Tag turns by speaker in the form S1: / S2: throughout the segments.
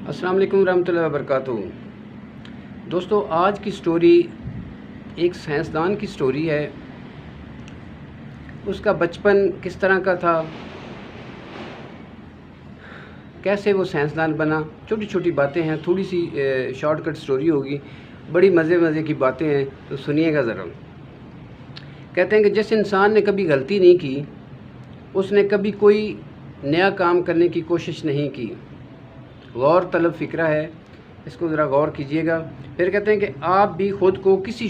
S1: अस्सलाम वालेकुम रहमतुल्लाहि व बरकातुहू। दोस्तों, आज की स्टोरी एक साइंसदान की स्टोरी है। उसका बचपन किस तरह का था, कैसे वो साइंसदान बना, छोटी छोटी बातें हैं। थोड़ी सी शॉर्टकट स्टोरी होगी, बड़ी मज़े की बातें हैं, तो सुनिएगा ज़रा। कहते हैं कि जिस इंसान ने कभी गलती नहीं की, उसने कभी कोई नया काम करने की कोशिश नहीं की। गौर तलब फ़िक्रा है, इसको ज़रा गौर कीजिएगा। फिर कहते हैं कि आप भी ख़ुद को किसी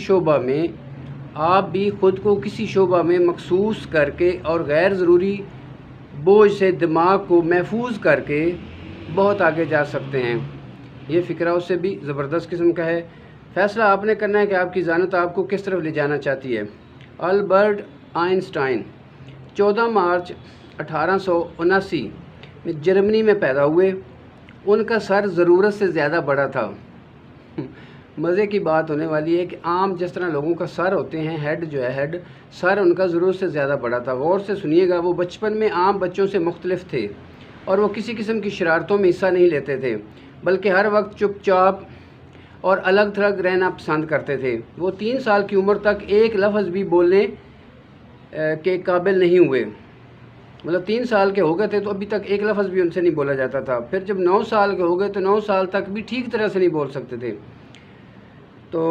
S1: शोबा में मखसूस करके और गैर ज़रूरी बोझ से दिमाग को महफूज करके बहुत आगे जा सकते हैं। ये फ़िक्रा उससे भी ज़बरदस्त किस्म का है। फ़ैसला आपने करना है कि आपकी ज़ानत आपको किस तरफ ले जाना चाहती है। अल्बर्ट आइंस्टाइन 14 मार्च 1879 में जर्मनी में पैदा हुए। उनका सर ज़रूरत से ज़्यादा बड़ा था। मज़े की बात होने वाली है कि आम जिस तरह लोगों का सर होते हैं, हेड, सर उनका ज़रूरत से ज़्यादा बड़ा था। गौर से सुनिएगा, वो बचपन में आम बच्चों से मुख्तलिफ थे और वो किसी किस्म की शरारतों में हिस्सा नहीं लेते थे, बल्कि हर वक्त चुपचाप और अलग थलग रहना पसंद करते थे। वो 3 साल की उम्र तक एक लफ्ज़ भी बोलने के काबिल नहीं हुए। मतलब 3 साल के हो गए थे तो अभी तक एक लफ्ज़ भी उनसे नहीं बोला जाता था। फिर जब 9 साल के हो गए तो 9 साल तक भी ठीक तरह से नहीं बोल सकते थे। तो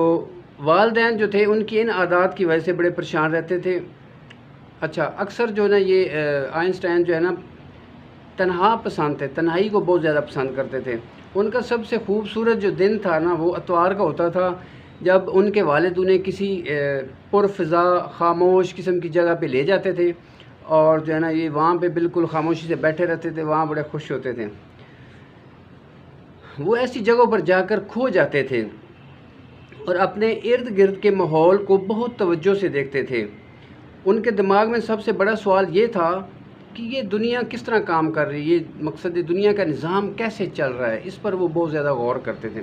S1: वालिदैन जो थे, उनकी इन आदत की वजह से बड़े परेशान रहते थे। अच्छा, अक्सर जो है ना, ये आइंस्टाइन जो है ना, तन्हा पसंद थे, तन्हाई को बहुत ज़्यादा पसंद करते थे। उनका सबसे खूबसूरत जो दिन था ना, वो इतवार का होता था, जब उनके वालिद उन्हें किसी पुरफ़िज़ा खामोश किस्म की जगह पे ले जाते थे और जो है ना, ये वहाँ पे बिल्कुल खामोशी से बैठे रहते थे। वहाँ बड़े खुश होते थे। वो ऐसी जगहों पर जाकर खो जाते थे और अपने इर्द गिर्द के माहौल को बहुत तवज्जो से देखते थे। उनके दिमाग में सबसे बड़ा सवाल ये था कि ये दुनिया किस तरह काम कर रही है, ये मकसद दुनिया का निज़ाम कैसे चल रहा है। इस पर वो बहुत ज़्यादा गौर करते थे।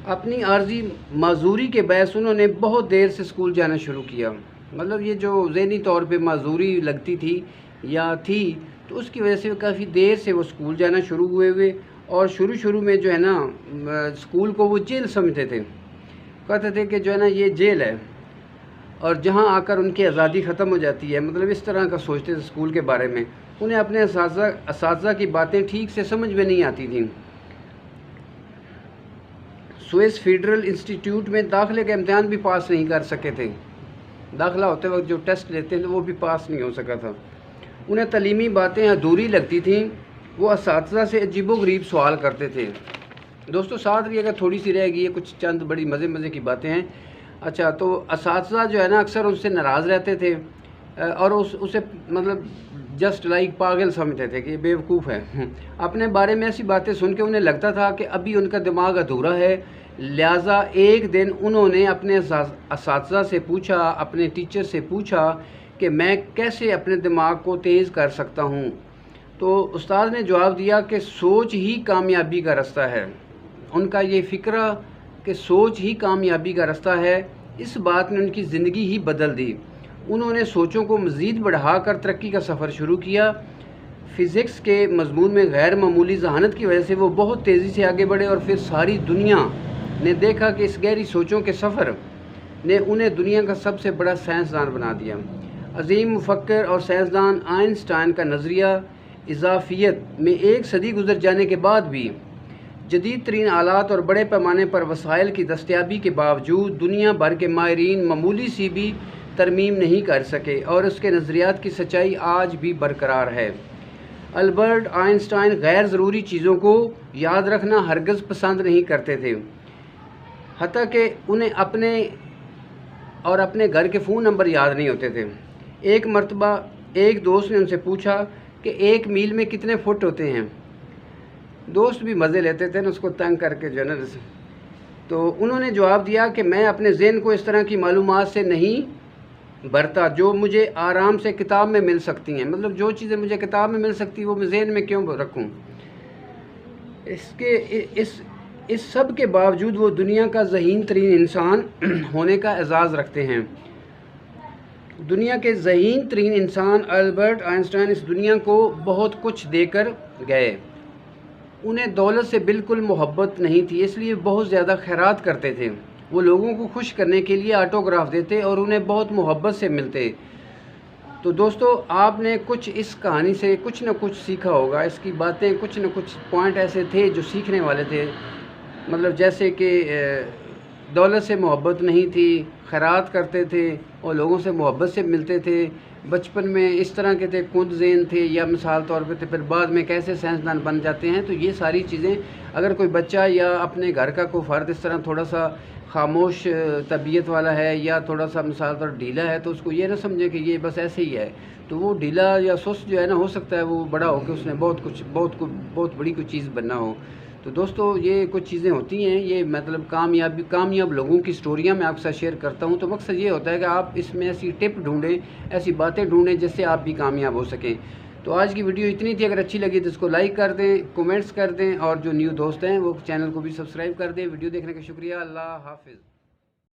S1: अपनी आर्जी माजूरी के बहस उन्होंने बहुत देर से स्कूल जाना शुरू किया। मतलब ये जो ज़हनी तौर पे माजूरी लगती थी या थी, तो उसकी वजह से काफ़ी देर से वो स्कूल जाना शुरू हुए और शुरू में जो है ना, स्कूल को वो जेल समझते थे। कहते थे कि जो है ना, ये जेल है और जहाँ आकर उनकी आज़ादी ख़त्म हो जाती है। मतलब इस तरह का सोचते थे स्कूल के बारे में। उन्हें अपने असातिज़ा की बातें ठीक से समझ में नहीं आती थी। स्विस फेडरल इंस्टीट्यूट में दाखिले का इम्तहान भी पास नहीं कर सके थे। दाखिला होते वक्त जो टेस्ट लेते हैं वो भी पास नहीं हो सका था। उन्हें तालीमी बातें अधूरी लगती थीं। वो असातिज़ा से अजीबोगरीब सवाल करते थे। दोस्तों, साथ रहिएगा, थोड़ी सी रह गई है, कुछ चंद बड़ी मज़े की बातें हैं। अच्छा, तो असातिज़ा जो है ना, अक्सर उससे नाराज़ रहते थे और उसे मतलब जस्ट लाइक पागल समझते थे कि ये बेवकूफ़ है। अपने बारे में ऐसी बातें सुन के उन्हें लगता था कि अभी उनका दिमाग अधूरा है। लिहाजा एक दिन उन्होंने अपने असातिज़ा से पूछा, अपने टीचर से पूछा कि मैं कैसे अपने दिमाग को तेज़ कर सकता हूँ। तो उस्ताद ने जवाब दिया कि सोच ही कामयाबी का रास्ता है। उनका ये फ़िक्रा कि सोच ही कामयाबी का रास्ता है, इस बात ने उनकी ज़िंदगी ही बदल दी। उन्होंने सोचों को मज़ीद बढ़ाकर तरक्की का सफ़र शुरू किया। फ़िज़िक्स के मज़मून में गैर मामूली ज़हानत की वजह से वो बहुत तेज़ी से आगे बढ़े और फिर सारी दुनिया ने देखा कि इस गहरी सोचों के सफ़र ने उन्हें दुनिया का सबसे बड़ा साइंसदान बना दिया। अजीम मुफक्किर और साइंसदान आइंस्टाइन का नज़रिया इज़ाफ़ियत में एक सदी गुजर जाने के बाद भी जदीद तरीन आलात और बड़े पैमाने पर वसाइल की दस्तयाबी के बावजूद दुनिया भर के माहिरीन मामूली सी भी तरमीम नहीं कर सके और उसके नज़रियात की सच्चाई आज भी बरकरार है। अल्बर्ट आइंस्टाइन गैर ज़रूरी चीज़ों को याद रखना हरगिज़ पसंद नहीं करते थे। हत्ता कि उन्हें अपने घर के फ़ोन नंबर याद नहीं होते थे। एक मरतबा एक दोस्त ने उनसे पूछा कि 1 मील में कितने फुट होते हैं। दोस्त भी मज़े लेते थे ना, उसको तंग करके जो है ना। तो उन्होंने जवाब दिया कि मैं अपने ज़हन को इस तरह की मालूमात से नहीं भरता जो मुझे आराम से किताब में मिल सकती हैं। मतलब जो चीज़ें मुझे किताब में मिल सकती हैं वो मैं ज़हन में क्यों रखूं। इस सब के बावजूद वो दुनिया का ज़हीन तरीन इंसान होने का एजाज़ रखते हैं। دنیا کے ذہین ترین انسان البرٹ آئنسٹائن اس دنیا کو بہت کچھ دے کر گئے۔ انہیں دولت سے بالکل محبت نہیں تھی، اس لیے بہت زیادہ خیرات کرتے تھے۔ وہ لوگوں کو خوش کرنے کے لیے آٹوگراف دیتے اور انہیں بہت محبت سے ملتے۔ تو دوستو، آپ نے کچھ اس کہانی سے کچھ نہ کچھ سیکھا ہوگا۔ اس کی باتیں کچھ نہ کچھ پوائنٹ ایسے تھے جو سیکھنے والے تھے، مطلب جیسے کہ دولت سے محبت نہیں تھی، خیرات کرتے تھے اور لوگوں سے محبت سے ملتے تھے، بچپن میں اس طرح کے تھے، کند ذہن تھے یا مثال طور پہ تھے، پھر بعد میں کیسے سائنسدان بن جاتے ہیں۔ تو یہ ساری چیزیں اگر کوئی بچہ یا اپنے گھر کا کوئی فرد اس طرح تھوڑا سا خاموش طبیعت والا ہے یا تھوڑا سا مثال طور ڈھیلا ہے، تو اس کو یہ نہ سمجھے کہ یہ بس ایسے ہی ہے، تو وہ ڈھیلا یا سست جو ہے نا، ہو سکتا ہے وہ بڑا ہو کے اس نے بہت بڑی کوئی چیز بننا ہو۔ تو دوستو، یہ کچھ چیزیں ہوتی ہیں، یہ مطلب کامیاب لوگوں کی سٹوریاں میں آپ کے ساتھ شیئر کرتا ہوں۔ تو مقصد یہ ہوتا ہے کہ آپ اس میں ایسی ٹپ ڈھونڈیں، ایسی باتیں ڈھونڈیں جس سے آپ بھی کامیاب ہو سکیں۔ تو آج کی ویڈیو اتنی تھی، اگر اچھی لگی تو اس کو لائک کر دیں، کومنٹس کر دیں، اور جو نیو دوست ہیں وہ چینل کو بھی سبسکرائب کر دیں۔ ویڈیو دیکھنے کا شکریہ، اللہ حافظ۔